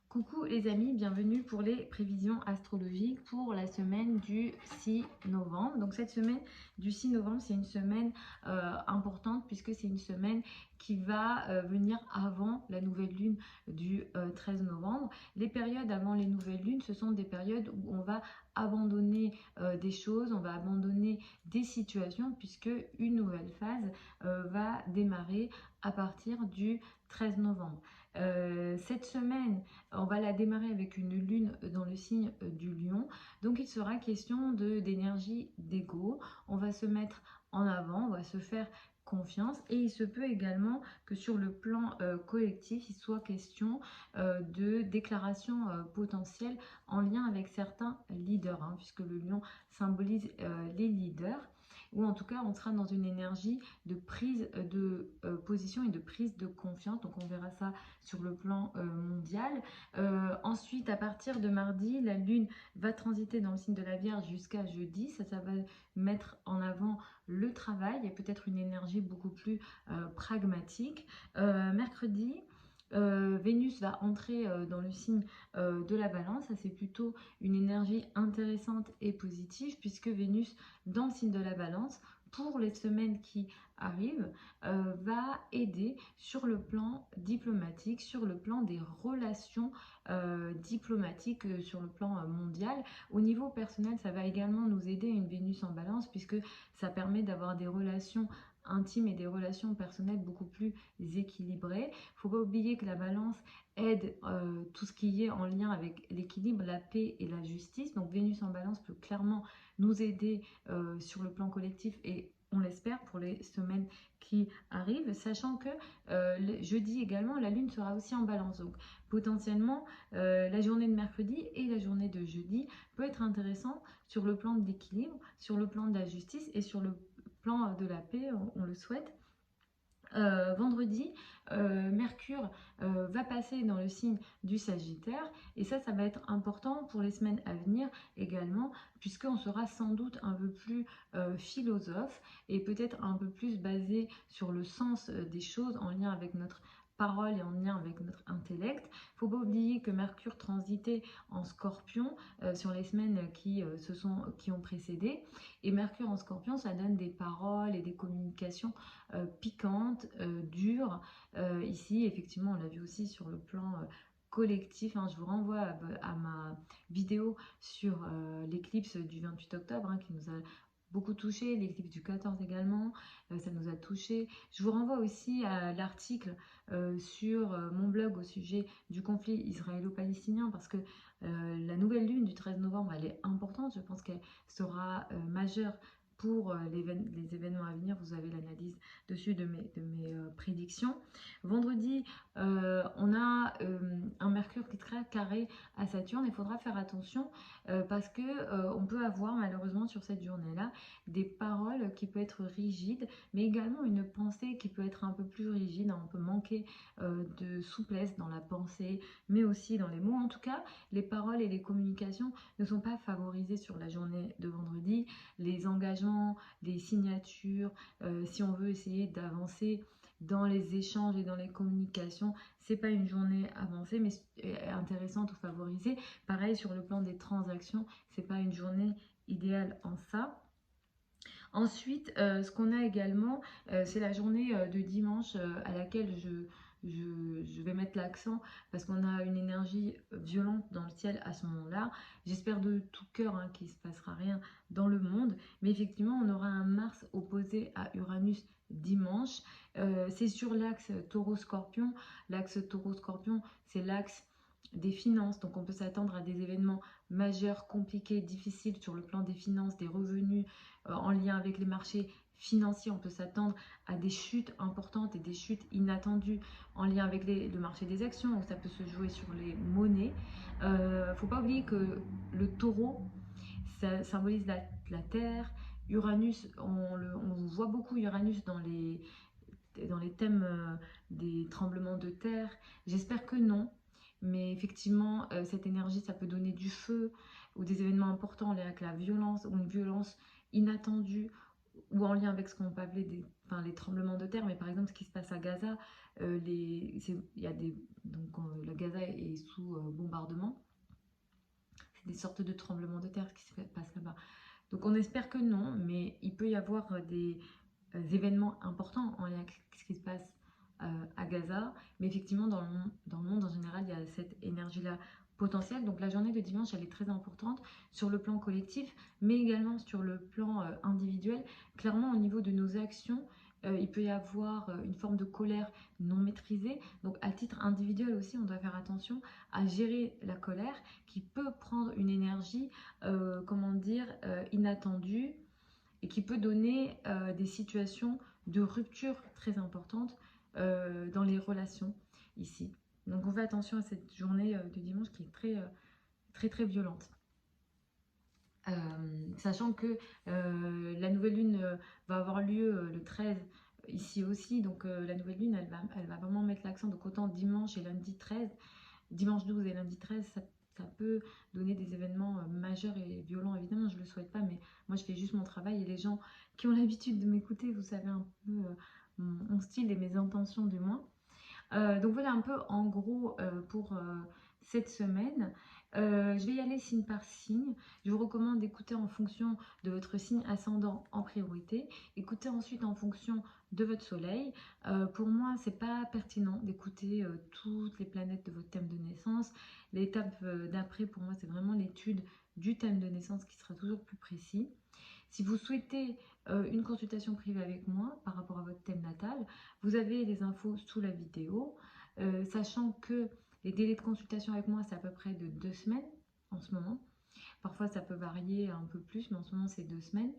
Coucou les amis, bienvenue pour les prévisions astrologiques pour la semaine du 6 novembre. Donc cette semaine du 6 novembre, c'est une semaine importante puisque c'est une semaine qui va venir avant la nouvelle lune du 13 novembre. Les périodes avant les nouvelles lunes, ce sont des périodes où on va abandonner des choses, on va abandonner des situations puisque une nouvelle phase va démarrer à partir du 13 novembre. Cette semaine, on va la démarrer avec une lune dans le signe du lion. Donc il sera question d'énergie d'ego. On va se mettre en avant, on va se faire confiance et il se peut également que sur le plan collectif, il soit question de déclarations potentielles en lien avec certains leaders, hein, puisque le lion symbolise les leaders, ou en tout cas on sera dans une énergie de prise de position et de prise de confiance. Donc on verra ça sur le plan mondial. Ensuite, à partir de mardi, la lune va transiter dans le signe de la Vierge jusqu'à jeudi. Ça va mettre en avant le travail et peut-être une énergie beaucoup plus pragmatique. Mercredi, Vénus va entrer dans le signe de la Balance. Ça, c'est plutôt une énergie intéressante et positive puisque Vénus, dans le signe de la Balance, pour les semaines qui arrivent, va aider sur le plan diplomatique, sur le plan des relations diplomatiques, sur le plan mondial. Au niveau personnel, ça va également nous aider, une Vénus en Balance, puisque ça permet d'avoir des relations intimes et des relations personnelles beaucoup plus équilibrées. Il ne faut pas oublier que la Balance aide tout ce qui est en lien avec l'équilibre, la paix et la justice. Donc Vénus en Balance peut clairement nous aider sur le plan collectif et on l'espère pour les semaines qui arrivent, sachant que jeudi également, la lune sera aussi en Balance. Donc potentiellement, la journée de mercredi et la journée de jeudi peut être intéressant sur le plan de l'équilibre, sur le plan de la justice et sur le plan de la paix, on le souhaite. Vendredi, Mercure va passer dans le signe du Sagittaire et ça va être important pour les semaines à venir également, puisqu'on sera sans doute un peu plus philosophe et peut-être un peu plus basé sur le sens des choses en lien avec notre parole et en lien avec notre intellect. Il ne faut pas oublier que Mercure transitait en Scorpion sur les semaines qui ont précédé, et Mercure en Scorpion, ça donne des paroles et des communications piquantes, dures. Ici, effectivement, on l'a vu aussi sur le plan collectif, hein. Je vous renvoie à ma vidéo sur l'éclipse du 28 octobre, hein, qui nous a beaucoup touché, l'éclipse du 14 également, ça nous a touché. Je vous renvoie aussi à l'article sur mon blog au sujet du conflit israélo-palestinien, parce que la nouvelle lune du 13 novembre, elle est importante. Je pense qu'elle sera majeure pour les événements à venir. Vous avez l'analyse dessus de mes prédictions. Vendredi, on a un Mercure qui est très carré à Saturne. Il faudra faire attention parce que on peut avoir malheureusement sur cette journée-là des paroles qui peuvent être rigides, mais également une pensée qui peut être un peu plus rigide. On peut manquer de souplesse dans la pensée, mais aussi dans les mots. En tout cas, les paroles et les communications ne sont pas favorisées sur la journée de vendredi. Les engagements, les signatures, si on veut essayer d'avancer dans les échanges et dans les communications, c'est pas une journée avancée mais intéressante ou favorisée. Pareil sur le plan des transactions, c'est pas une journée idéale en ça. Ensuite, ce qu'on a également, c'est la journée de dimanche à laquelle je vais mettre l'accent parce qu'on a une énergie violente dans le ciel à ce moment-là. J'espère de tout cœur hein, qu'il ne se passera rien dans le monde, mais effectivement, on aura un Mars opposé à Uranus dimanche. C'est sur l'axe Taureau-Scorpion. L'axe Taureau-Scorpion, c'est l'axe des finances, donc on peut s'attendre à des événements majeurs, compliqués, difficiles sur le plan des finances, des revenus, en lien avec les marchés financiers. On peut s'attendre à des chutes importantes et des chutes inattendues en lien avec le marché des actions, où ça peut se jouer sur les monnaies. Faut pas oublier que le taureau, ça symbolise la terre. Uranus, on voit beaucoup Uranus dans les thèmes des tremblements de terre. J'espère que non. Mais effectivement, cette énergie, ça peut donner du feu ou des événements importants avec la violence ou une violence inattendue ou en lien avec ce qu'on peut appeler les tremblements de terre, mais par exemple ce qui se passe à Gaza, il y a donc la Gaza est sous bombardement, c'est des sortes de tremblements de terre qui se passent là-bas. Donc on espère que non, mais il peut y avoir des événements importants en lien avec ce qui se passe à Gaza, mais effectivement dans le monde en général, il y a cette énergie-là potentielle. Donc la journée de dimanche, elle est très importante sur le plan collectif, mais également sur le plan individuel. Clairement, au niveau de nos actions, il peut y avoir une forme de colère non maîtrisée. Donc à titre individuel aussi, on doit faire attention à gérer la colère qui peut prendre une énergie, comment dire, inattendue, et qui peut donner des situations de rupture très importantes dans les relations ici. Donc on fait attention à cette journée de dimanche qui est très violente. Sachant que la nouvelle lune va avoir lieu le 13 ici aussi, donc la nouvelle lune elle va vraiment mettre l'accent, donc autant dimanche et lundi 13, dimanche 12 et lundi 13, ça peut donner des événements majeurs et violents. Évidemment, je ne le souhaite pas, mais moi je fais juste mon travail, et les gens qui ont l'habitude de m'écouter, vous savez un peu mon style et mes intentions du moins. Donc voilà un peu en gros pour cette semaine. Je vais y aller signe par signe. Je vous recommande d'écouter en fonction de votre signe ascendant en priorité. Écoutez ensuite en fonction de votre soleil. Pour moi, c'est pas pertinent d'écouter toutes les planètes de votre thème de naissance. L'étape d'après, pour moi, c'est vraiment l'étude du thème de naissance qui sera toujours plus précis. Si vous souhaitez une consultation privée avec moi par rapport à votre thème natal, vous avez les infos sous la vidéo, sachant que les délais de consultation avec moi, c'est à peu près de 2 semaines en ce moment. Parfois, ça peut varier un peu plus, mais en ce moment, c'est 2 semaines.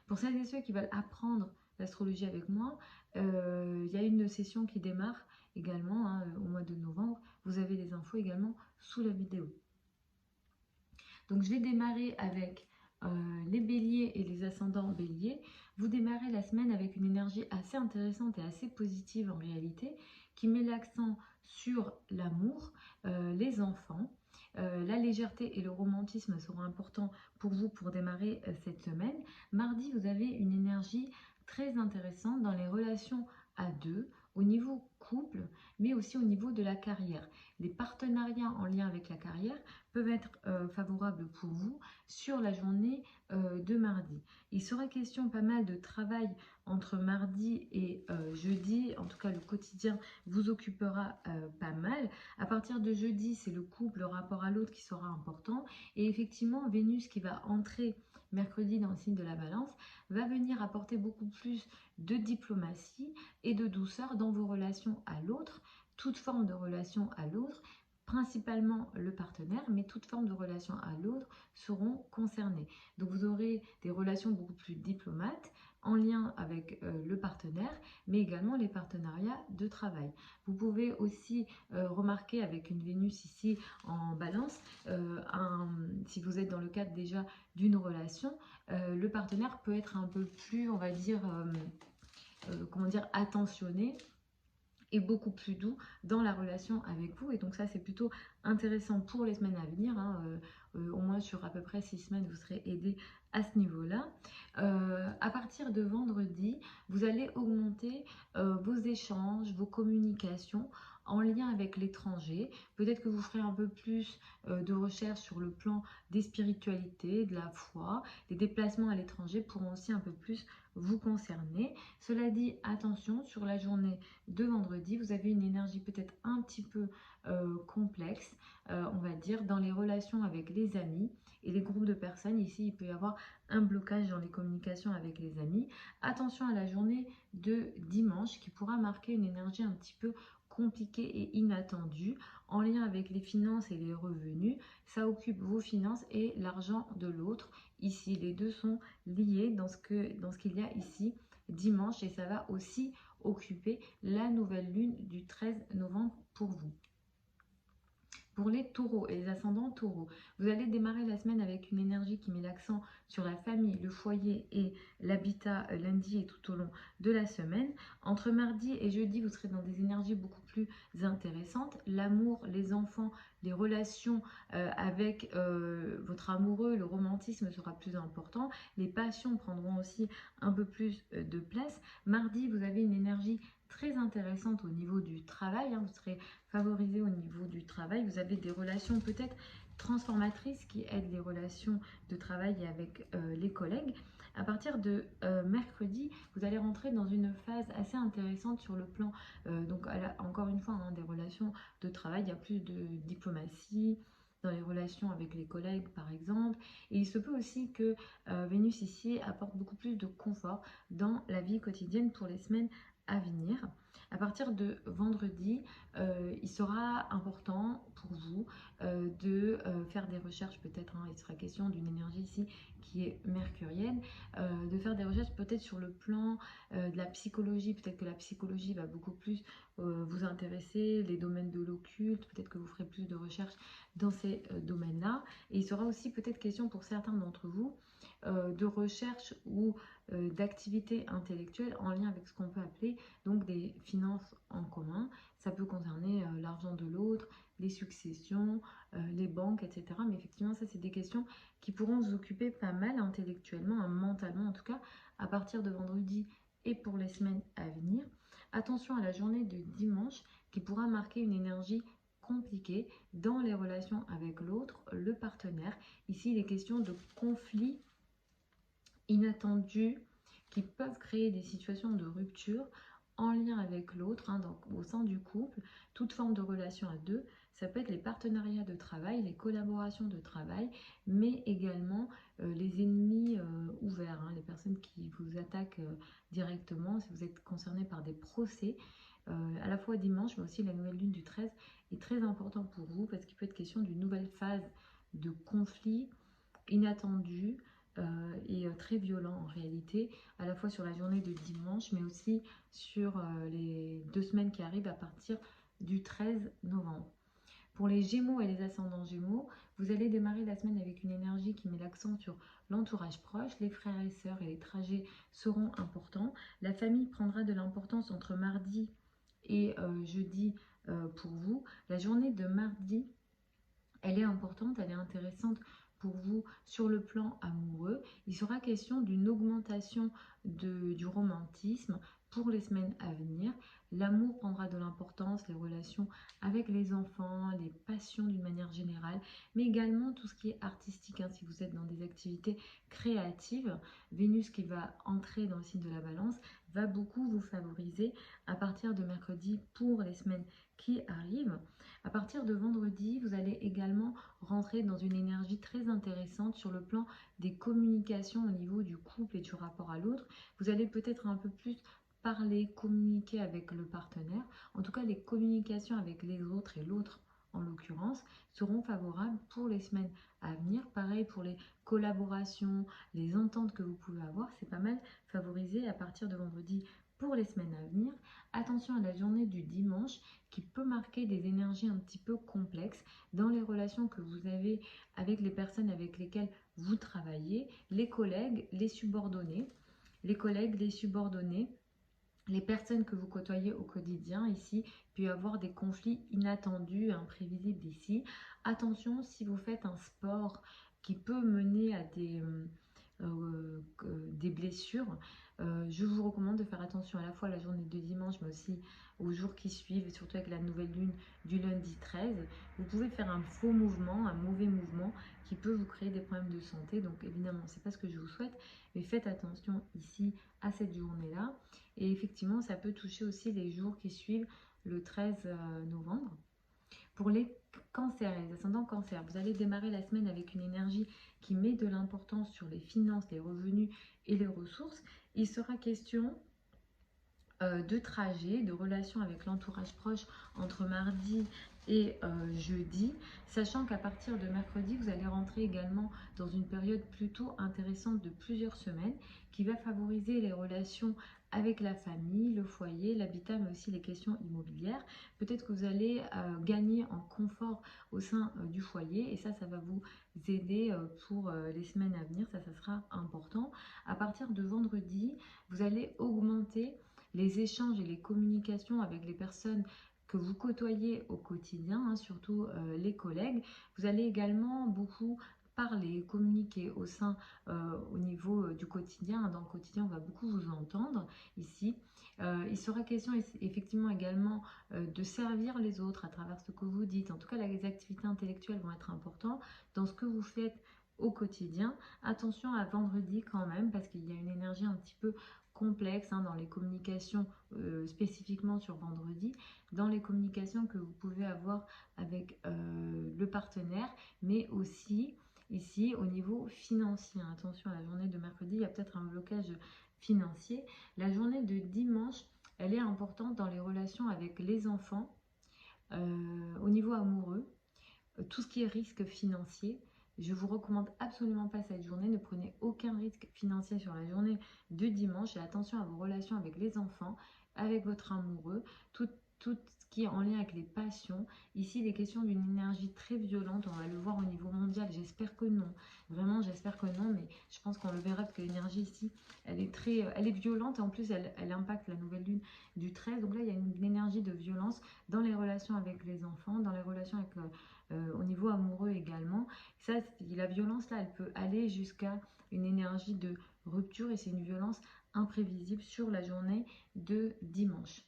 Pour celles et ceux qui veulent apprendre l'astrologie avec moi, il y a une session qui démarre également au mois de novembre. Vous avez les infos également sous la vidéo. Donc, je vais démarrer avec les béliers et les ascendants béliers. Vous démarrez la semaine avec une énergie assez intéressante et assez positive en réalité, qui met l'accent sur l'amour, les enfants. La légèreté et le romantisme seront importants pour vous pour démarrer cette semaine. Mardi, vous avez une énergie très intéressante dans les relations à deux, au niveau couple, mais aussi au niveau de la carrière. Les partenariats en lien avec la carrière peuvent être favorables pour vous sur la journée de mardi. Il sera question pas mal de travail entre mardi et jeudi. En tout cas, le quotidien vous occupera pas mal. À partir de jeudi, c'est le couple, le rapport à l'autre qui sera important. Et effectivement, Vénus qui va entrer mercredi dans le signe de la Balance va venir apporter beaucoup plus de diplomatie et de douceur dans vos relations à l'autre, toute forme de relation à l'autre, principalement le partenaire, mais toute forme de relation à l'autre seront concernées. Donc vous aurez des relations beaucoup plus diplomates en lien avec le partenaire, mais également les partenariats de travail. Vous pouvez aussi remarquer avec une Vénus ici en Balance, si vous êtes dans le cadre déjà d'une relation, le partenaire peut être un peu plus, on va dire, comment dire, attentionné et beaucoup plus doux dans la relation avec vous. Et donc ça, c'est plutôt intéressant pour les semaines à venir. Au moins sur à peu près 6 semaines, vous serez aidé à ce niveau-là. À partir de vendredi, vous allez augmenter vos échanges, vos communications en lien avec l'étranger. Peut-être que vous ferez un peu plus de recherche sur le plan des spiritualités, de la foi. Les déplacements à l'étranger pourront aussi un peu plus vous concerner. Cela dit, attention, sur la journée de vendredi, vous avez une énergie peut-être un petit peu complexe, on va dire, dans les relations avec les amis et les groupes de personnes. Ici, il peut y avoir un blocage dans les communications avec les amis. Attention à la journée de dimanche qui pourra marquer une énergie un petit peu compliquée et inattendue en lien avec les finances et les revenus. Ça occupe vos finances et l'argent de l'autre. Ici, les deux sont liés dans ce qu'il y a ici dimanche, et ça va aussi occuper la nouvelle lune du 13 novembre pour vous. Pour les taureaux et les ascendants taureaux, vous allez démarrer la semaine avec une énergie qui met l'accent sur la famille, le foyer et l'habitat lundi et tout au long de la semaine. Entre mardi et jeudi, vous serez dans des énergies beaucoup plus plus intéressantes. L'amour, les enfants, les relations avec votre amoureux, le romantisme sera plus important. Les passions prendront aussi un peu plus de place. Mardi, vous avez une énergie très intéressante au niveau du travail, hein. Vous serez favorisé au niveau du travail. Vous avez des relations peut-être transformatrices qui aident les relations de travail et avec les collègues. À partir de mercredi, vous allez rentrer dans une phase assez intéressante sur le plan, donc encore une fois, hein, des relations de travail. Il y a plus de diplomatie dans les relations avec les collègues, par exemple. Et il se peut aussi que Vénus ici apporte beaucoup plus de confort dans la vie quotidienne pour les semaines à venir. À partir de vendredi, il sera important pour vous de faire des recherches, peut-être, hein, il sera question d'une énergie ici qui est mercurienne, de faire des recherches peut-être sur le plan de la psychologie. Peut-être que la psychologie va beaucoup plus vous intéresser, les domaines de l'occulte, peut-être que vous ferez plus de recherches dans ces domaines-là. Et il sera aussi peut-être question pour certains d'entre vous de recherche ou d'activités intellectuelles en lien avec ce qu'on peut appeler donc des finances en commun. Ça peut concerner l'argent de l'autre, les successions, les banques, etc. Mais effectivement, ça, c'est des questions qui pourront vous occuper pas mal intellectuellement, hein, mentalement en tout cas, à partir de vendredi et pour les semaines à venir. Attention à la journée de dimanche qui pourra marquer une énergie compliquée dans les relations avec l'autre, le partenaire. Ici, il est question de conflits inattendus qui peuvent créer des situations de rupture en lien avec l'autre, hein, donc au sein du couple, toute forme de relation à deux. Ça peut être les partenariats de travail, les collaborations de travail, mais également les ennemis ouverts, hein, les personnes qui vous attaquent directement, si vous êtes concerné par des procès. À la fois dimanche, mais aussi la nouvelle lune du 13 est très important pour vous parce qu'il peut être question d'une nouvelle phase de conflit inattendu et très violent en réalité, à la fois sur la journée de dimanche, mais aussi sur les 2 semaines qui arrivent à partir du 13 novembre. Pour les Gémeaux et les ascendants Gémeaux, vous allez démarrer la semaine avec une énergie qui met l'accent sur l'entourage proche. Les frères et sœurs et les trajets seront importants. La famille prendra de l'importance entre mardi et jeudi pour vous. La journée de mardi, elle est importante, elle est intéressante pour vous sur le plan amoureux. Il sera question d'une augmentation du romantisme pour les semaines à venir. L'amour prendra de l'importance, les relations avec les enfants, les passions d'une manière générale, mais également tout ce qui est artistique, hein, si vous êtes dans des activités créatives. Vénus qui va entrer dans le signe de la Balance va beaucoup vous favoriser à partir de mercredi pour les semaines qui arrivent. À partir de vendredi, vous allez également rentrer dans une énergie très intéressante sur le plan des communications au niveau du couple et du rapport à l'autre. Vous allez peut-être un peu plus parler, communiquer avec le partenaire. En tout cas, les communications avec les autres et l'autre en l'occurrence seront favorables pour les semaines à venir. Pareil pour les collaborations, les ententes que vous pouvez avoir, c'est pas mal favorisé à partir de vendredi pour les semaines à venir. Attention à la journée du dimanche qui peut marquer des énergies un petit peu complexes dans les relations que vous avez avec les personnes avec lesquelles vous travaillez, les collègues, les subordonnés, les personnes que vous côtoyez au quotidien ici, puis avoir des conflits inattendus, imprévisibles ici. Attention si vous faites un sport qui peut mener à des blessures, je vous recommande de faire attention à la fois à la journée de dimanche, mais aussi aux jours qui suivent, et surtout avec la nouvelle lune du lundi 13. Vous pouvez faire un faux mouvement, un mauvais mouvement qui peut vous créer des problèmes de santé. Donc évidemment, c'est pas ce que je vous souhaite, mais faites attention ici à cette journée-là. Et effectivement, ça peut toucher aussi les jours qui suivent le 13 novembre. Pour les cancers, les ascendants cancers, vous allez démarrer la semaine avec une énergie qui met de l'importance sur les finances, les revenus et les ressources. Il sera question de trajet, de relations avec l'entourage proche entre mardi et jeudi, sachant qu'à partir de mercredi, vous allez rentrer également dans une période plutôt intéressante de plusieurs semaines qui va favoriser les relations avec la famille, le foyer, l'habitat, mais aussi les questions immobilières. Peut-être que vous allez gagner en confort au sein du foyer et ça va vous aider pour les semaines à venir, ça sera important. À partir de vendredi, vous allez augmenter les échanges et les communications avec les personnes que vous côtoyez au quotidien, hein, surtout les collègues. Vous allez également beaucoup parler, communiquer au niveau du quotidien. Dans le quotidien, on va beaucoup vous entendre ici. Il sera question effectivement également de servir les autres à travers ce que vous dites. En tout cas, les activités intellectuelles vont être importantes dans ce que vous faites au quotidien. Attention à vendredi quand même, parce qu'il y a une énergie un petit peu complexe hein, dans les communications, spécifiquement sur vendredi, dans les communications que vous pouvez avoir avec le partenaire, mais aussi ici au niveau financier. Attention à la journée de mercredi, il y a peut-être un blocage financier. La journée de dimanche, elle est importante dans les relations avec les enfants, au niveau amoureux, tout ce qui est risque financier. Je vous recommande absolument pas cette journée. Ne prenez aucun risque financier sur la journée de dimanche. Et attention à vos relations avec les enfants, avec votre amoureux, tout ce qui est en lien avec les passions. Ici, il est question d'une énergie très violente. On va le voir au niveau mondial. J'espère que non. Vraiment, j'espère que non. Mais je pense qu'on le verra parce que l'énergie ici, elle est violente. Et en plus, elle impacte la nouvelle lune du 13. Donc là, il y a une énergie de violence dans les relations avec les enfants, dans les relations avec... au niveau amoureux également. Ça, la violence là, elle peut aller jusqu'à une énergie de rupture et c'est une violence imprévisible sur la journée de dimanche.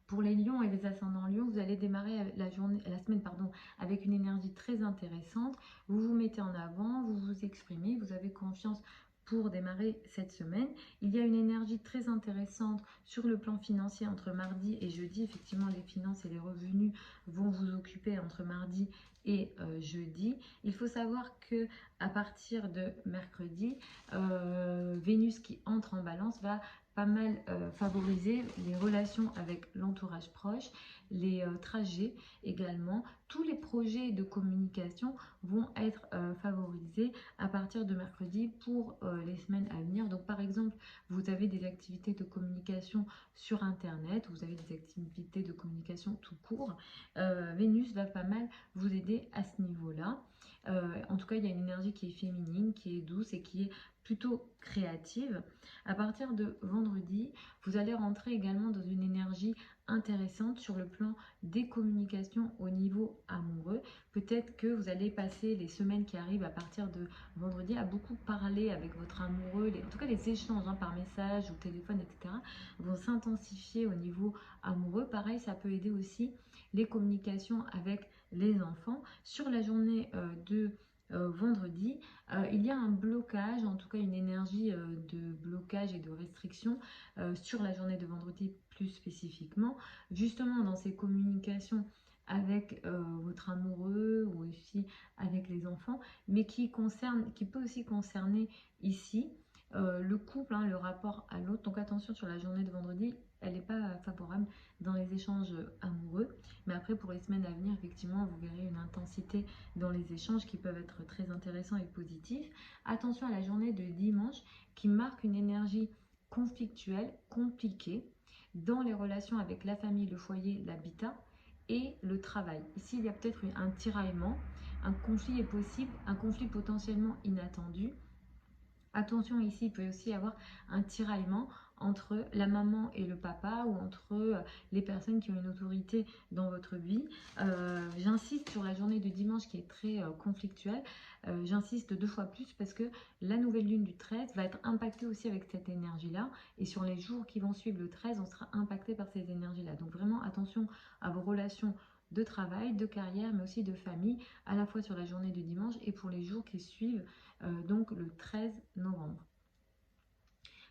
Pour les lions et les ascendants lions, vous allez démarrer la semaine avec une énergie très intéressante. Vous vous mettez en avant, vous vous exprimez, vous avez confiance pour démarrer cette semaine. Il y a une énergie très intéressante sur le plan financier entre mardi et jeudi. Effectivement, les finances et les revenus vont vous occuper entre mardi et jeudi. Il faut savoir que à partir de mercredi, Vénus qui entre en balance va pas mal favoriser les relations avec l'entourage proche, les trajets également. Tous les projets de communication vont être favorisés à partir de mercredi pour les semaines à venir. Donc par exemple, vous avez des activités de communication sur Internet, vous avez des activités de communication tout court. Vénus va pas mal vous aider à ce niveau-là. En tout cas, il y a une énergie qui est féminine, qui est douce et qui est plutôt créative. À partir de vendredi, vous allez rentrer également dans une énergie intéressante sur le plan des communications au niveau amoureux. Peut-être que vous allez passer les semaines qui arrivent à partir de vendredi à beaucoup parler avec votre amoureux. En tout cas, les échanges hein, par message ou téléphone, etc. vont s'intensifier au niveau amoureux. Pareil, ça peut aider aussi les communications avec les enfants. Sur la journée de vendredi, il y a un blocage, en tout cas une énergie de blocage et de restriction sur la journée de vendredi plus spécifiquement, justement dans ces communications avec votre amoureux ou aussi avec les enfants, mais qui peut aussi concerner ici le couple, hein, le rapport à l'autre. Donc attention sur la journée de vendredi, elle n'est pas favorable dans les échanges amoureux. Mais après, pour les semaines à venir, effectivement, vous verrez une intensité dans les échanges qui peuvent être très intéressants et positifs. Attention à la journée de dimanche qui marque une énergie conflictuelle, compliquée, dans les relations avec la famille, le foyer, l'habitat et le travail. Ici, il y a peut-être un tiraillement, un conflit est possible, un conflit potentiellement inattendu. Attention ici, il peut aussi y avoir un tiraillement entre la maman et le papa ou entre les personnes qui ont une autorité dans votre vie. J'insiste sur la journée de dimanche qui est très conflictuelle. J'insiste 2 fois plus parce que la nouvelle lune du 13 va être impactée aussi avec cette énergie-là. Et sur les jours qui vont suivre le 13, on sera impacté par ces énergies-là. Donc vraiment attention à vos relations de travail, de carrière, mais aussi de famille, à la fois sur la journée de dimanche et pour les jours qui suivent, donc le 13 novembre.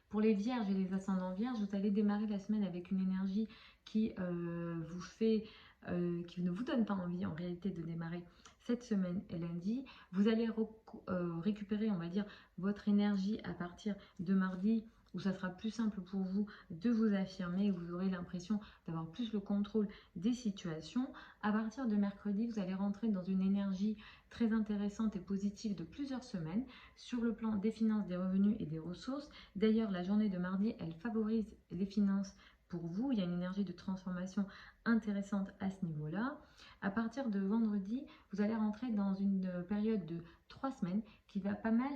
Pour les vierges et les ascendants vierges, vous allez démarrer la semaine avec une énergie qui qui ne vous donne pas envie en réalité de démarrer cette semaine et lundi. Vous allez récupérer, on va dire, votre énergie à partir de mardi, où ça sera plus simple pour vous de vous affirmer et vous aurez l'impression d'avoir plus le contrôle des situations. À partir de mercredi, vous allez rentrer dans une énergie très intéressante et positive de plusieurs semaines sur le plan des finances, des revenus et des ressources. D'ailleurs, la journée de mardi, elle favorise les finances pour vous. Il y a une énergie de transformation intéressante à ce niveau-là. À partir de vendredi, vous allez rentrer dans une période de 3 semaines qui va pas mal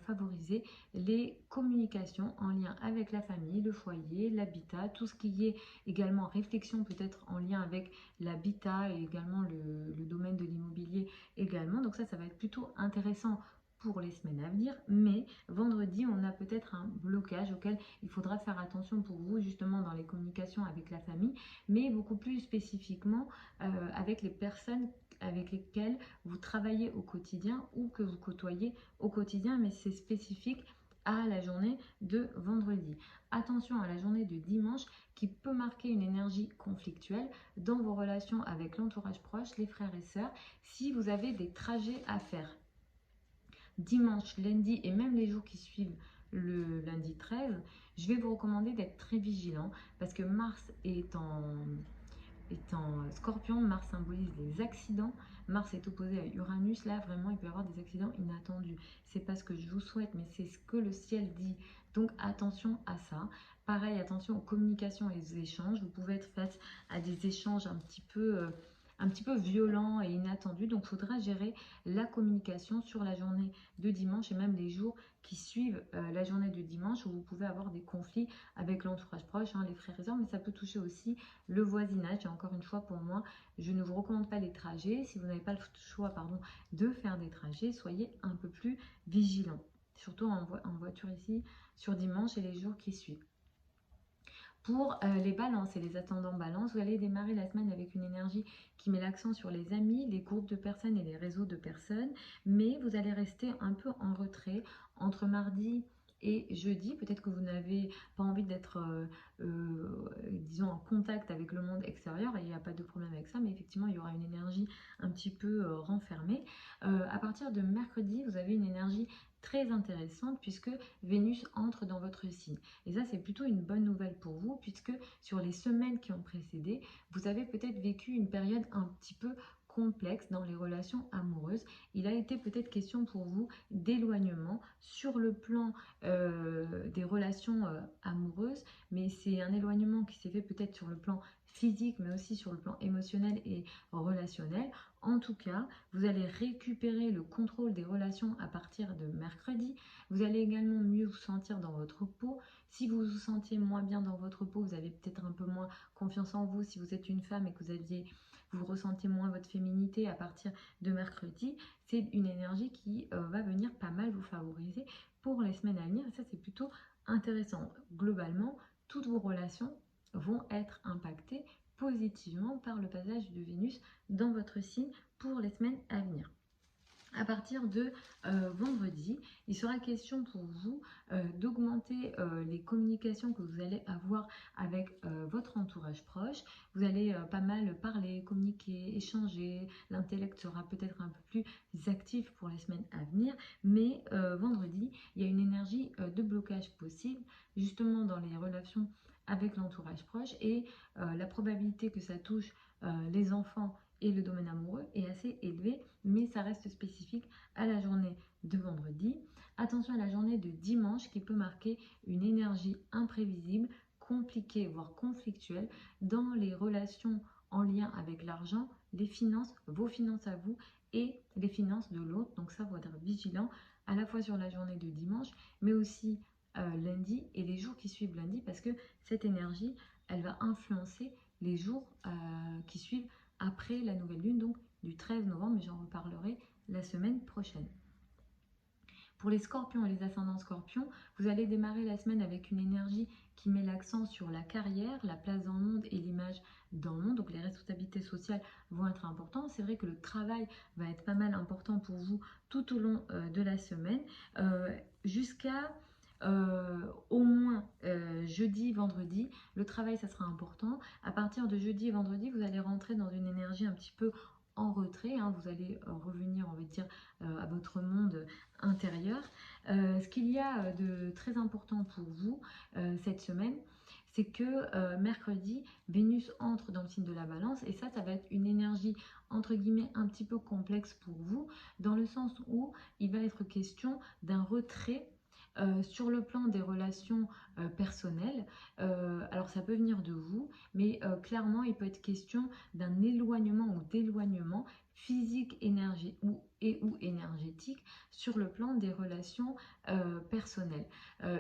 favoriser les communications en lien avec la famille, le foyer, l'habitat, tout ce qui est également réflexion peut-être en lien avec l'habitat et également le domaine de l'immobilier également. Donc ça va être plutôt intéressant pour les semaines à venir, mais vendredi, on a peut-être un blocage auquel il faudra faire attention pour vous, justement dans les communications avec la famille, mais beaucoup plus spécifiquement avec les personnes avec lesquelles vous travaillez au quotidien ou que vous côtoyez au quotidien, mais c'est spécifique à la journée de vendredi. Attention à la journée de dimanche qui peut marquer une énergie conflictuelle dans vos relations avec l'entourage proche, les frères et sœurs, si vous avez des trajets à faire. Dimanche, lundi et même les jours qui suivent le lundi 13, je vais vous recommander d'être très vigilant parce que Mars est en Scorpion. Mars symbolise les accidents. Mars est opposé à Uranus. Là, vraiment, il peut y avoir des accidents inattendus. C'est pas ce que je vous souhaite, mais c'est ce que le ciel dit. Donc, attention à ça. Pareil, attention aux communications et aux échanges. Vous pouvez être face à des échanges un petit peu violents et inattendus. Donc, il faudra gérer la communication sur la journée de dimanche et même les jours qui suivent la journée de dimanche où vous pouvez avoir des conflits avec l'entourage proche, les frères et sœurs, mais ça peut toucher aussi le voisinage. Et encore une fois, pour moi, je ne vous recommande pas les trajets. Si vous n'avez pas le choix de faire des trajets, soyez un peu plus vigilants, surtout en voiture ici sur dimanche et les jours qui suivent. Pour les balances et les ascendants balance, vous allez démarrer la semaine avec une énergie qui met l'accent sur les amis, les groupes de personnes et les réseaux de personnes, mais vous allez rester un peu en retrait entre mardi et jeudi. Peut-être que vous n'avez pas envie d'être, disons, en contact avec le monde extérieur, et il n'y a pas de problème avec ça, mais effectivement, il y aura une énergie un petit peu renfermée. À partir de mercredi, vous avez une énergie très intéressante puisque Vénus entre dans votre signe. Et ça, c'est plutôt une bonne nouvelle pour vous puisque sur les semaines qui ont précédé, vous avez peut-être vécu une période un petit peu complexe dans les relations amoureuses. Il a été peut-être question pour vous d'éloignement sur le plan des relations amoureuses, mais c'est un éloignement qui s'est fait peut-être sur le plan physique, mais aussi sur le plan émotionnel et relationnel. En tout cas, vous allez récupérer le contrôle des relations à partir de mercredi. Vous allez également mieux vous sentir dans votre peau. Si vous vous sentiez moins bien dans votre peau, vous avez peut-être un peu moins confiance en vous. Si vous êtes une femme et que vous ressentez moins votre féminité à partir de mercredi, c'est une énergie qui va venir pas mal vous favoriser pour les semaines à venir. Et ça, c'est plutôt intéressant. Globalement, toutes vos relations vont être impactées positivement par le passage de Vénus dans votre signe pour les semaines à venir. À partir de vendredi, il sera question pour vous d'augmenter les communications que vous allez avoir avec votre entourage proche. Vous allez pas mal parler, communiquer, échanger. L'intellect sera peut-être un peu plus actif pour les semaines à venir. Mais vendredi, il y a une énergie de blocage possible, justement dans les relations avec l'entourage proche. Et la probabilité que ça touche les enfants et le domaine amoureux est assez élevé, mais ça reste spécifique à la journée de vendredi. Attention à la journée de dimanche qui peut marquer une énergie imprévisible, compliquée, voire conflictuelle dans les relations en lien avec l'argent, les finances, vos finances à vous et les finances de l'autre. Donc ça, il faut être vigilant à la fois sur la journée de dimanche, mais aussi lundi et les jours qui suivent lundi, parce que cette énergie, elle va influencer les jours qui suivent après la nouvelle lune, donc du 13 novembre, mais j'en reparlerai la semaine prochaine. Pour les scorpions et les ascendants scorpions, vous allez démarrer la semaine avec une énergie qui met l'accent sur la carrière, la place dans le monde et l'image dans le monde. Donc les responsabilités sociales vont être importantes. C'est vrai que le travail va être pas mal important pour vous tout au long de la semaine, jusqu'à au moins jeudi, vendredi. Le travail, ça sera important. À partir de jeudi et vendredi, vous allez rentrer dans une énergie un petit peu en retrait. Vous allez revenir, on va dire, à votre monde intérieur. Ce qu'il y a de très important pour vous cette semaine, c'est que mercredi, Vénus entre dans le signe de la Balance, et ça va être une énergie entre guillemets un petit peu complexe pour vous, dans le sens où il va être question d'un retrait Sur le plan des relations personnelles, alors ça peut venir de vous, mais clairement il peut être question d'un éloignement ou d'éloignement physique, ou énergétique sur le plan des relations personnelles.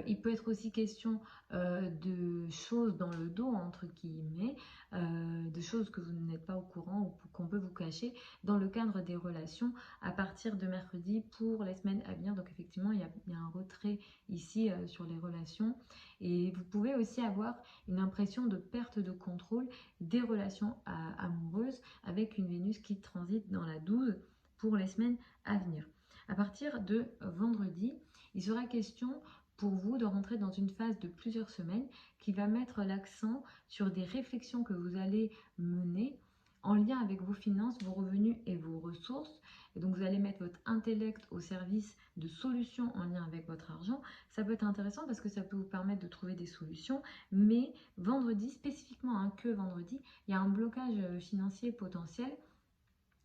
Il peut être aussi question de choses dans le dos, entre guillemets, de choses que vous n'êtes pas au courant ou qu'on peut vous cacher dans le cadre des relations à partir de mercredi pour les semaines à venir. Donc effectivement, il y a un retrait ici sur les relations. Et vous pouvez aussi avoir une impression de perte de contrôle des relations amoureuses avec une Vénus qui transite dans la 12 pour les semaines à venir. À partir de vendredi, il sera question pour vous de rentrer dans une phase de plusieurs semaines qui va mettre l'accent sur des réflexions que vous allez mener en lien avec vos finances, vos revenus et vos ressources. Et donc vous allez mettre votre intellect au service de solutions en lien avec votre argent. Ça peut être intéressant parce que ça peut vous permettre de trouver des solutions. Mais vendredi, spécifiquement, que vendredi, il y a un blocage financier potentiel.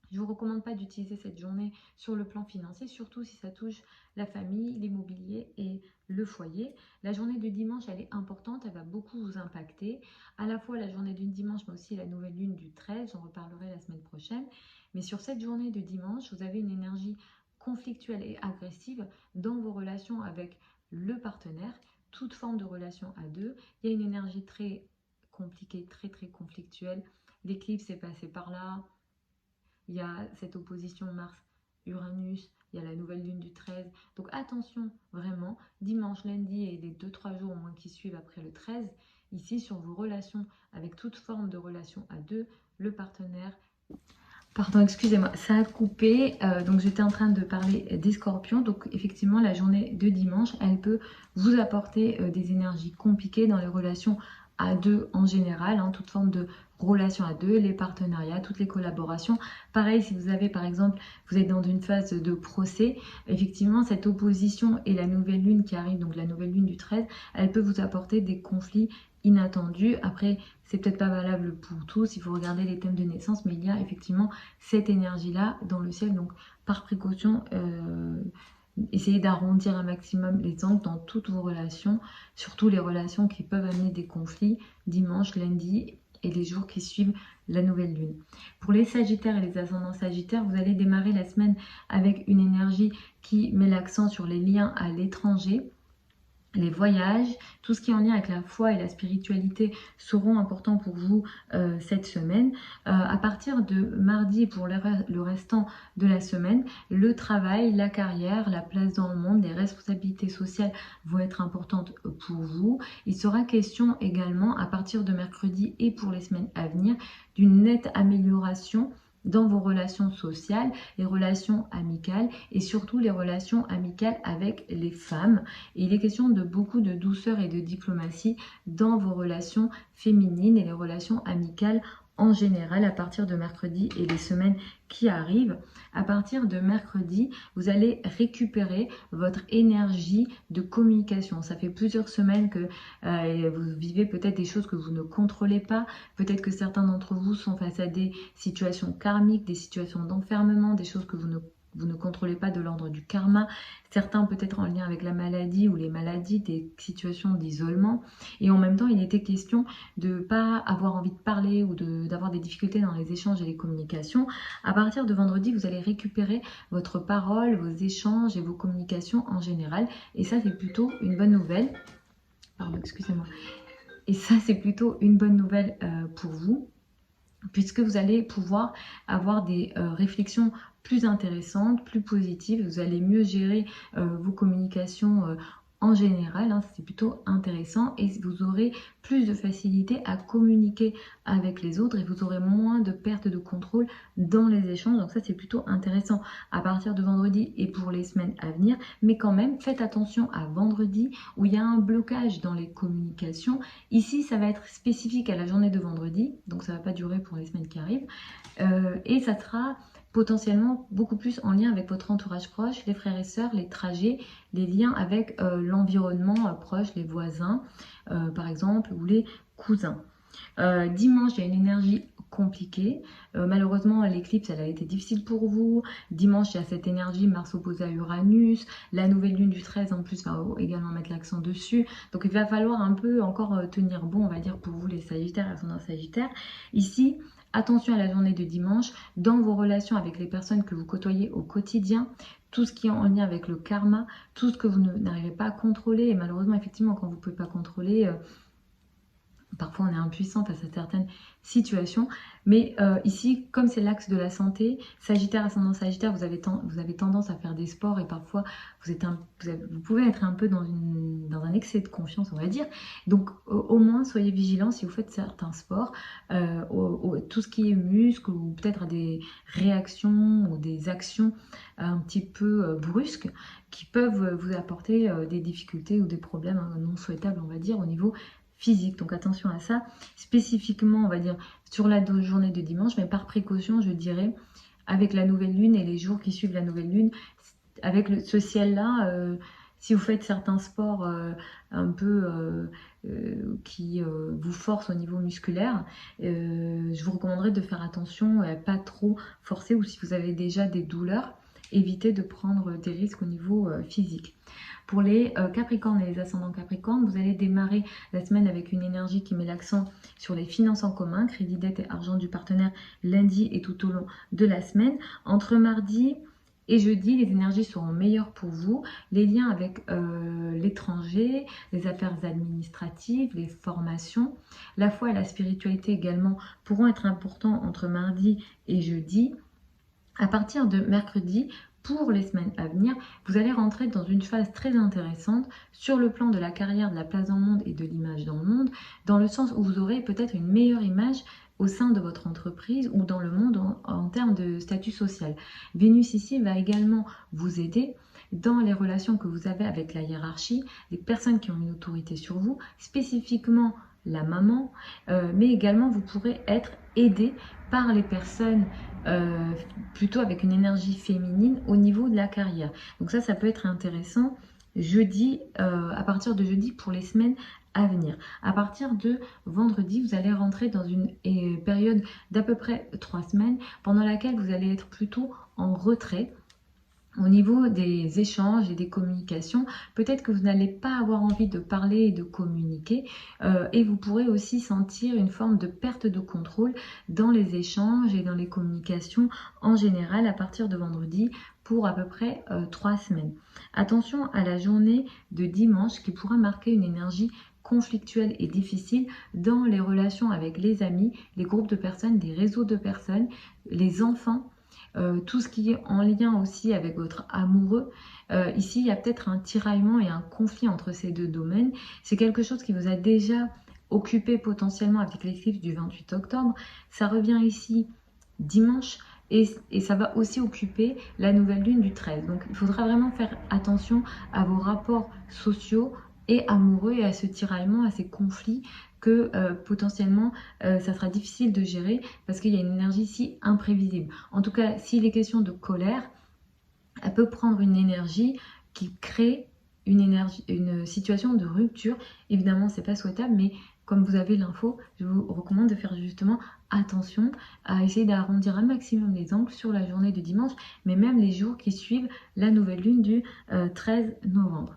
Je ne vous recommande pas d'utiliser cette journée sur le plan financier, surtout si ça touche la famille, l'immobilier et le foyer. La journée de dimanche, elle est importante, elle va beaucoup vous impacter. À la fois la journée du dimanche, mais aussi la nouvelle lune du 13, j'en reparlerai la semaine prochaine. Mais sur cette journée de dimanche, vous avez une énergie conflictuelle et agressive dans vos relations avec le partenaire, toute forme de relation à deux. Il y a une énergie très compliquée, très conflictuelle. L'éclipse est passé par là. Il y a cette opposition Mars-Uranus, il y a la nouvelle lune du 13. Donc attention, vraiment, dimanche, lundi et les 2-3 jours au moins qui suivent après le 13, ici sur vos relations avec toute forme de relation à deux, le partenaire. Pardon, excusez-moi, ça a coupé. Donc j'étais en train de parler des scorpions. Donc effectivement, la journée de dimanche, elle peut vous apporter des énergies compliquées dans les relations à deux en général, toute forme de relation à deux, les partenariats, toutes les collaborations. Pareil, si vous avez par exemple, vous êtes dans une phase de procès, effectivement cette opposition et la nouvelle lune qui arrive, donc la nouvelle lune du 13, elle peut vous apporter des conflits inattendus. Après, c'est peut-être pas valable pour tous, il faut regarder les thèmes de naissance, mais il y a effectivement cette énergie-là dans le ciel, donc par précaution, essayez d'arrondir un maximum les angles dans toutes vos relations, surtout les relations qui peuvent amener des conflits dimanche, lundi et les jours qui suivent la nouvelle lune. Pour les sagittaires et les ascendants sagittaires, vous allez démarrer la semaine avec une énergie qui met l'accent sur les liens à l'étranger. Les voyages, tout ce qui est en lien avec la foi et la spiritualité seront importants pour vous cette semaine. À partir de mardi, pour le restant de la semaine, le travail, la carrière, la place dans le monde, les responsabilités sociales vont être importantes pour vous. Il sera question également, à partir de mercredi et pour les semaines à venir, d'une nette amélioration dans vos relations sociales, les relations amicales et surtout les relations amicales avec les femmes. Et il est question de beaucoup de douceur et de diplomatie dans vos relations féminines et les relations amicales en général à partir de mercredi et les semaines qui arrivent. À partir de mercredi, vous allez récupérer votre énergie de communication. Ça fait plusieurs semaines que vous vivez peut-être des choses que vous ne contrôlez pas. Peut-être que certains d'entre vous sont face à des situations karmiques, des situations d'enfermement, des choses que vous ne contrôlez pas de l'ordre du karma. Certains peut-être en lien avec la maladie ou les maladies, des situations d'isolement. Et en même temps, il était question de ne pas avoir envie de parler ou d'avoir des difficultés dans les échanges et les communications. À partir de vendredi, vous allez récupérer votre parole, vos échanges et vos communications en général. Et ça, c'est plutôt une bonne nouvelle. Pardon, excusez-moi. Et ça, c'est plutôt une bonne nouvelle pour vous, puisque vous allez pouvoir avoir des réflexions plus intéressantes, plus positives. Vous allez mieux gérer vos communications en général, c'est plutôt intéressant et vous aurez plus de facilité à communiquer avec les autres et vous aurez moins de perte de contrôle dans les échanges. Donc ça, c'est plutôt intéressant à partir de vendredi et pour les semaines à venir. Mais quand même, faites attention à vendredi où il y a un blocage dans les communications. Ici, ça va être spécifique à la journée de vendredi, donc ça ne va pas durer pour les semaines qui arrivent. Et ça sera potentiellement beaucoup plus en lien avec votre entourage proche, les frères et sœurs, les trajets, les liens avec l'environnement proche, les voisins par exemple, ou les cousins. Dimanche, il y a une énergie compliqué. Malheureusement, l'éclipse, elle a été difficile pour vous. Dimanche, il y a cette énergie Mars opposé à Uranus. La nouvelle lune du 13, en plus, va également mettre l'accent dessus. Donc, il va falloir un peu encore tenir bon, on va dire, pour vous, les Sagittaires, ascendant Sagittaire. Ici, attention à la journée de dimanche, dans vos relations avec les personnes que vous côtoyez au quotidien, tout ce qui est en lien avec le karma, tout ce que vous n'arrivez pas à contrôler. Et malheureusement, effectivement, quand vous ne pouvez pas contrôler, parfois on est impuissant face à certaines situations. Mais ici, comme c'est l'axe de la santé, Sagittaire, ascendant Sagittaire, vous avez tendance à faire des sports et parfois vous pouvez être un peu dans un excès de confiance, on va dire. Donc au moins, soyez vigilants si vous faites certains sports, tout ce qui est muscles ou peut-être des réactions ou des actions un petit peu brusques qui peuvent vous apporter des difficultés ou des problèmes non souhaitables, on va dire, au niveau physique. Donc attention à ça, spécifiquement on va dire sur la journée de dimanche, mais par précaution je dirais avec la nouvelle lune et les jours qui suivent la nouvelle lune, avec ce ciel là, si vous faites certains sports un peu qui vous forcent au niveau musculaire, je vous recommanderais de faire attention à pas trop forcer, ou si vous avez déjà des douleurs, évitez de prendre des risques au niveau physique. Pour les Capricornes et les ascendants Capricornes, vous allez démarrer la semaine avec une énergie qui met l'accent sur les finances en commun, crédit, dette et argent du partenaire lundi et tout au long de la semaine. Entre mardi et jeudi, les énergies seront meilleures pour vous. Les liens avec l'étranger, les affaires administratives, les formations, la foi et la spiritualité également pourront être importants entre mardi et jeudi. À partir de mercredi, pour les semaines à venir, vous allez rentrer dans une phase très intéressante sur le plan de la carrière, de la place dans le monde et de l'image dans le monde, dans le sens où vous aurez peut-être une meilleure image au sein de votre entreprise ou dans le monde en termes de statut social. Vénus ici va également vous aider dans les relations que vous avez avec la hiérarchie, les personnes qui ont une autorité sur vous, spécifiquement la maman, mais également vous pourrez être aidé par les personnes plutôt avec une énergie féminine au niveau de la carrière. Donc ça peut être intéressant jeudi, à partir de jeudi pour les semaines à venir. À partir de vendredi, vous allez rentrer dans une période d'à peu près 3 semaines pendant laquelle vous allez être plutôt en retrait. Au niveau des échanges et des communications, peut-être que vous n'allez pas avoir envie de parler et de communiquer, et vous pourrez aussi sentir une forme de perte de contrôle dans les échanges et dans les communications en général à partir de vendredi pour à peu près 3 semaines. Attention à la journée de dimanche qui pourra marquer une énergie conflictuelle et difficile dans les relations avec les amis, les groupes de personnes, des réseaux de personnes, les enfants. Tout ce qui est en lien aussi avec votre amoureux. Ici, il y a peut-être un tiraillement et un conflit entre ces deux domaines. C'est quelque chose qui vous a déjà occupé potentiellement avec l'éclipse du 28 octobre. Ça revient ici dimanche et ça va aussi occuper la nouvelle lune du 13. Donc, il faudra vraiment faire attention à vos rapports sociaux et amoureux et à ce tiraillement, à ces conflits que potentiellement ça sera difficile de gérer parce qu'il y a une énergie ici imprévisible. En tout cas, s'il est question de colère, elle peut prendre une énergie qui crée une situation de rupture. Évidemment, c'est pas souhaitable, mais comme vous avez l'info, je vous recommande de faire justement attention à essayer d'arrondir un maximum les angles sur la journée de dimanche, mais même les jours qui suivent la nouvelle lune du 13 novembre.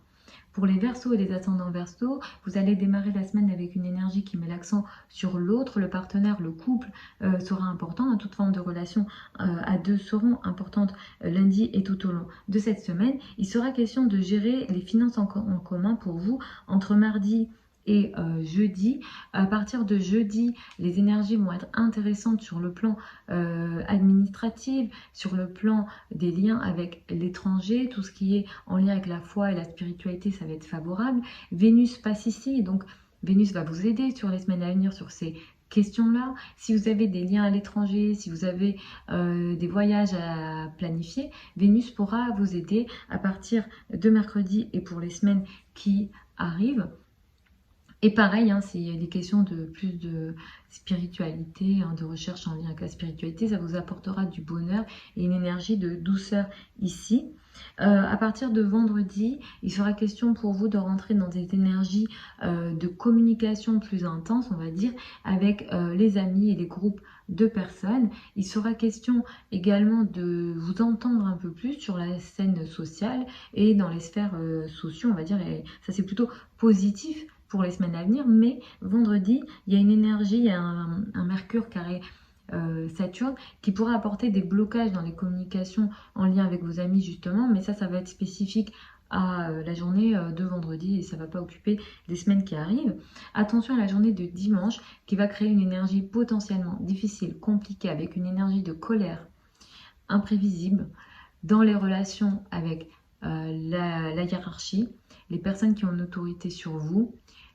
Pour les Verseaux et les ascendants Verseaux, vous allez démarrer la semaine avec une énergie qui met l'accent sur l'autre, le partenaire, le couple sera important. Toute forme de relation à deux seront importantes lundi et tout au long de cette semaine. Il sera question de gérer les finances en commun pour vous entre mardi et jeudi. À partir de jeudi, les énergies vont être intéressantes sur le plan administratif, sur le plan des liens avec l'étranger, tout ce qui est en lien avec la foi et la spiritualité, ça va être favorable. Vénus passe ici, donc Vénus va vous aider sur les semaines à venir sur ces questions-là. Si vous avez des liens à l'étranger, si vous avez des voyages à planifier, Vénus pourra vous aider à partir de mercredi et pour les semaines qui arrivent. Et pareil, hein, s'il y a des questions de plus de spiritualité, hein, de recherche en lien avec la spiritualité, ça vous apportera du bonheur et une énergie de douceur ici. À partir de vendredi, il sera question pour vous de rentrer dans des énergies de communication plus intenses, on va dire, avec les amis et les groupes de personnes. Il sera question également de vous entendre un peu plus sur la scène sociale et dans les sphères sociaux, on va dire, et ça c'est plutôt positif pour les semaines à venir, mais vendredi, il y a une énergie, il y a un Mercure carré Saturne qui pourrait apporter des blocages dans les communications en lien avec vos amis justement, mais ça va être spécifique à la journée de vendredi et ça ne va pas occuper les semaines qui arrivent. Attention à la journée de dimanche qui va créer une énergie potentiellement difficile, compliquée, avec une énergie de colère imprévisible dans les relations avec la hiérarchie, les personnes qui ont une autorité sur vous,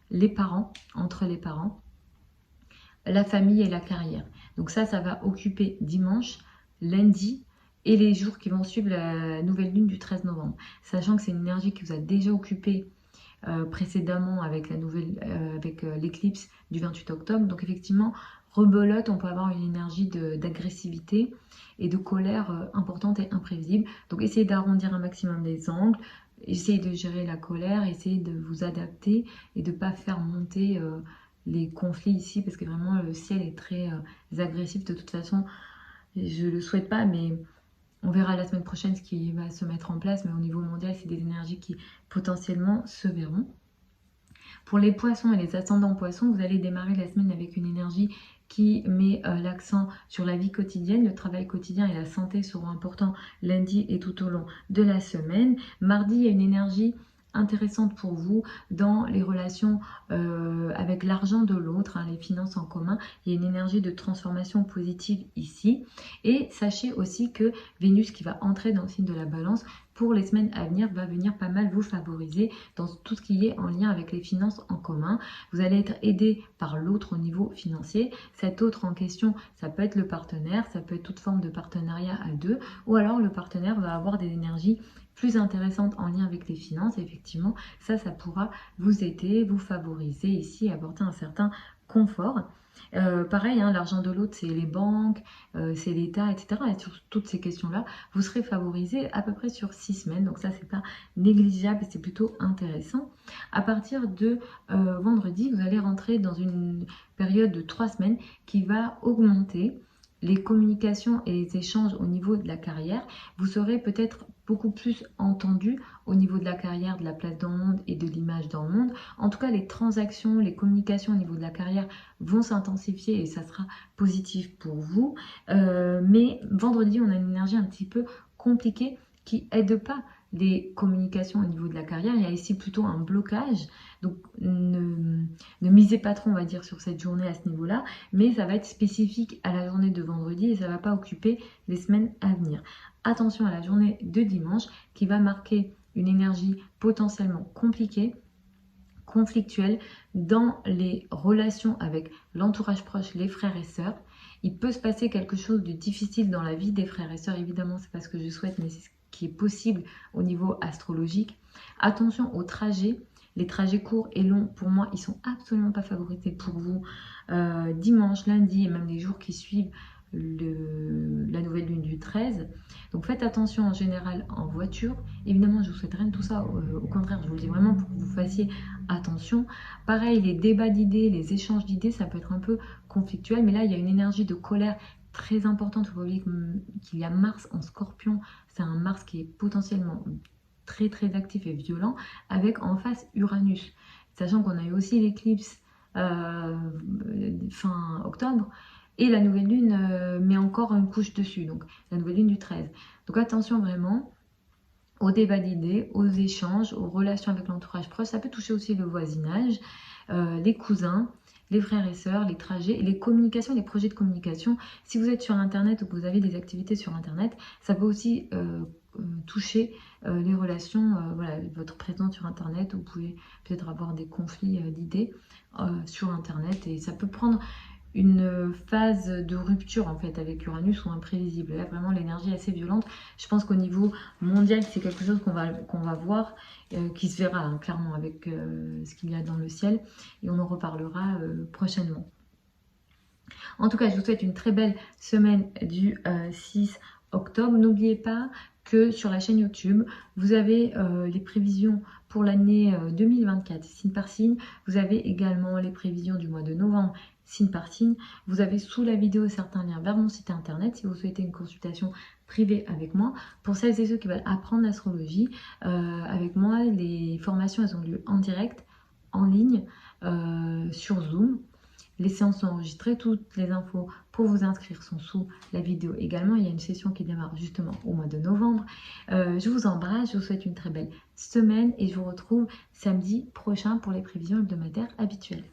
les parents, entre les parents, la famille et la carrière. Donc ça va occuper dimanche, lundi et les jours qui vont suivre la nouvelle lune du 13 novembre. Sachant que c'est une énergie qui vous a déjà occupé précédemment avec l'éclipse du 28 octobre. Donc effectivement, rebelote, on peut avoir une énergie d'agressivité et de colère importante et imprévisible. Donc essayez d'arrondir un maximum les angles, essayez de gérer la colère, essayez de vous adapter et de ne pas faire monter les conflits ici parce que vraiment le ciel est très agressif. De toute façon, je le souhaite pas, mais on verra la semaine prochaine ce qui va se mettre en place. Mais au niveau mondial, c'est des énergies qui potentiellement se verront. Pour les poissons et les ascendants poissons, vous allez démarrer la semaine avec une énergie qui met l'accent sur la vie quotidienne. Le travail quotidien et la santé seront importants lundi et tout au long de la semaine. Mardi, il y a une énergie intéressante pour vous dans les relations avec l'argent de l'autre, hein, les finances en commun. Il y a une énergie de transformation positive ici. Et sachez aussi que Vénus qui va entrer dans le signe de la balance pour les semaines à venir va venir pas mal vous favoriser dans tout ce qui est en lien avec les finances en commun. Vous allez être aidé par l'autre au niveau financier. Cet autre en question, ça peut être le partenaire, ça peut être toute forme de partenariat à deux, ou alors le partenaire va avoir des énergies plus intéressantes en lien avec les finances. Et effectivement, ça pourra vous aider, vous favoriser ici, apporter un certain confort. Pareil, hein, l'argent de l'autre, c'est les banques, c'est l'État, etc. Et sur toutes ces questions-là, vous serez favorisé à peu près sur 6 semaines. Donc ça, c'est pas négligeable et c'est plutôt intéressant. À partir de vendredi, vous allez rentrer dans une période de 3 semaines qui va augmenter les communications et les échanges au niveau de la carrière. Vous serez peut-être beaucoup plus entendu au niveau de la carrière, de la place dans le monde et de l'image dans le monde. En tout cas, les transactions, les communications au niveau de la carrière vont s'intensifier et ça sera positif pour vous. Mais vendredi, on a une énergie un petit peu compliquée qui aide pas les communications au niveau de la carrière. Il y a ici plutôt un blocage. Donc, ne misez pas trop, on va dire, sur cette journée à ce niveau-là. Mais ça va être spécifique à la journée de vendredi et ça ne va pas occuper les semaines à venir. Attention à la journée de dimanche qui va marquer une énergie potentiellement compliquée, conflictuelle dans les relations avec l'entourage proche, les frères et sœurs. Il peut se passer quelque chose de difficile dans la vie des frères et sœurs. Évidemment, c'est pas ce que je souhaite, mais c'est ce qui est possible au niveau astrologique. Attention aux trajets. Les trajets courts et longs, pour moi, ils sont absolument pas favorisés pour vous. Dimanche, lundi et même les jours qui suivent la nouvelle lune du 13. Donc faites attention en général en voiture. Évidemment, je vous souhaite rien de tout ça. Au contraire, je vous le dis vraiment pour que vous fassiez attention. Pareil, les débats d'idées, les échanges d'idées, ça peut être un peu conflictuel. Mais là, il y a une énergie de colère très importante. Vous voyez qu'il y a Mars en Scorpion. C'est un Mars qui est potentiellement très très actif et violent, avec en face Uranus. Sachant qu'on a eu aussi l'éclipse fin octobre. Et la nouvelle lune met encore une couche dessus, donc la nouvelle lune du 13. Donc attention vraiment aux débats d'idées, aux échanges, aux relations avec l'entourage proche. Ça peut toucher aussi le voisinage, les cousins, les frères et sœurs, les trajets, les communications, les projets de communication. Si vous êtes sur Internet ou que vous avez des activités sur Internet, ça peut aussi toucher les relations, voilà, votre présence sur Internet. Vous pouvez peut-être avoir des conflits d'idées sur Internet et ça peut prendre une phase de rupture en fait avec Uranus ou imprévisible. Là vraiment l'énergie est assez violente. Je pense qu'au niveau mondial c'est quelque chose qu'on va voir, qui se verra hein, clairement avec ce qu'il y a dans le ciel, et on en reparlera prochainement. En tout cas, je vous souhaite une très belle semaine du 6 octobre. N'oubliez pas que sur la chaîne YouTube, vous avez les prévisions pour l'année 2024, signe par signe. Vous avez également les prévisions du mois de novembre, signe par signe. Vous avez sous la vidéo certains liens vers mon site internet si vous souhaitez une consultation privée avec moi. Pour celles et ceux qui veulent apprendre l'astrologie avec moi, les formations elles ont lieu en direct, en ligne, sur Zoom. Les séances sont enregistrées, toutes les infos pour vous inscrire sont sous la vidéo également. Il y a une session qui démarre justement au mois de novembre. Je vous embrasse, je vous souhaite une très belle semaine et je vous retrouve samedi prochain pour les prévisions hebdomadaires habituelles.